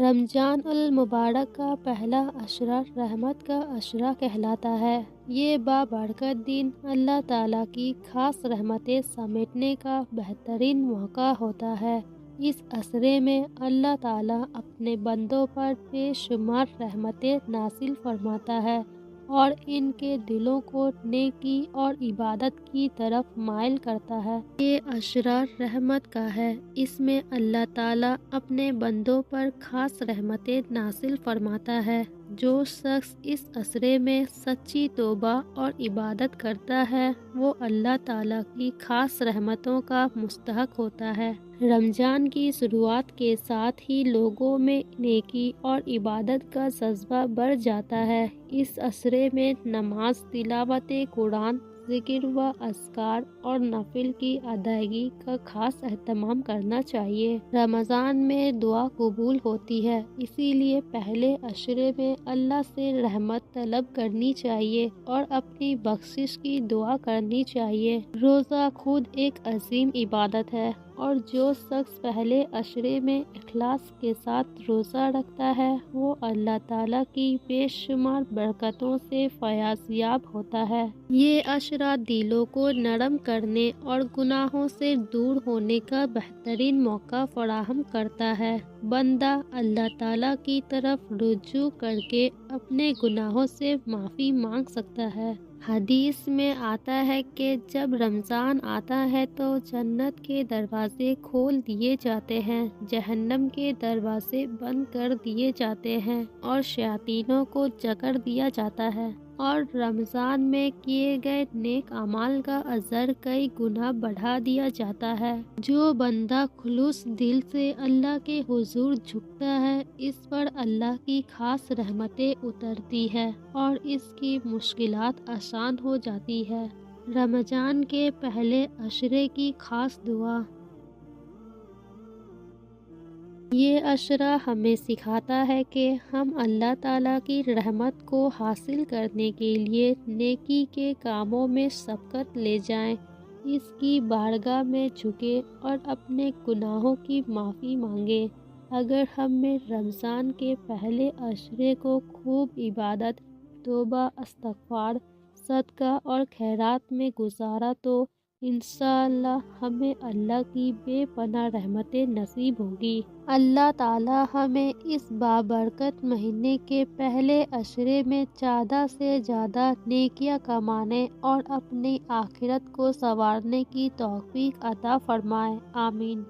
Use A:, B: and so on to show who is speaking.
A: رمضان المبارک کا پہلا عشرہ رحمت کا عشرہ کہلاتا ہے۔ یہ بابرکت دن اللہ تعالیٰ کی خاص رحمتیں سمیٹنے کا بہترین موقع ہوتا ہے۔ اس عشرے میں اللہ تعالیٰ اپنے بندوں پر بے شمار رحمتیں نازل فرماتا ہے اور ان کے دلوں کو نیکی اور عبادت کی طرف مائل کرتا ہے۔ یہ عشرہ رحمت کا ہے۔ اس میں اللہ تعالیٰ اپنے بندوں پر خاص رحمتیں نازل فرماتا ہے۔ جو شخص اس عشرے میں سچی توبہ اور عبادت کرتا ہے وہ اللہ تعالیٰ کی خاص رحمتوں کا مستحق ہوتا ہے۔ رمضان کی شروعات کے ساتھ ہی لوگوں میں نیکی اور عبادت کا جذبہ بڑھ جاتا ہے۔ اس عشرے میں نماز، تلاوت قرآن، ذکر و اذکار اور نفل کی ادائیگی کا خاص اہتمام کرنا چاہیے۔ رمضان میں دعا قبول ہوتی ہے، اسی لیے پہلے عشرے میں اللہ سے رحمت طلب کرنی چاہیے اور اپنی بخشش کی دعا کرنی چاہیے۔ روزہ خود ایک عظیم عبادت ہے اور جو شخص پہلے عشرے میں اخلاص کے ساتھ روزہ رکھتا ہے وہ اللہ تعالیٰ کی بے شمار برکتوں سے فیاض یاب ہوتا ہے۔ یہ عشرہ دلوں کو نرم کرنے اور گناہوں سے دور ہونے کا بہترین موقع فراہم کرتا ہے۔ بندہ اللہ تعالیٰ کی طرف رجوع کر کے اپنے گناہوں سے معافی مانگ سکتا ہے۔ حدیث میں آتا ہے کہ جب رمضان آتا ہے تو جنت کے دروازے کھول دیے جاتے ہیں، جہنم کے دروازے بند کر دیے جاتے ہیں اور شیاطینوں کو جکڑ دیا جاتا ہے، اور رمضان میں کیے گئے نیک اعمال کا اجر کئی گنا بڑھا دیا جاتا ہے۔ جو بندہ خلوص دل سے اللہ کے حضور جھکتا ہے اس پر اللہ کی خاص رحمتیں اترتی ہے اور اس کی مشکلات آسان ہو جاتی ہے۔ رمضان کے پہلے عشرے کی خاص دعا۔ یہ عشرہ ہمیں سکھاتا ہے کہ ہم اللہ تعالیٰ کی رحمت کو حاصل کرنے کے لیے نیکی کے کاموں میں سبقت لے جائیں، اس کی بارگاہ میں جھکیں اور اپنے گناہوں کی معافی مانگیں۔ اگر ہم نے رمضان کے پہلے عشرے کو خوب عبادت، توبہ، استغفار، صدقہ اور خیرات میں گزارا تو انشاءاللہ ہمیں اللہ کی بے پناہ رحمتیں نصیب ہوگی۔ اللہ تعالیٰ ہمیں اس بابرکت مہینے کے پہلے عشرے میں زیادہ سے زیادہ نیکیاں کمانے اور اپنی آخرت کو سنوارنے کی توفیق عطا فرمائے۔ آمین۔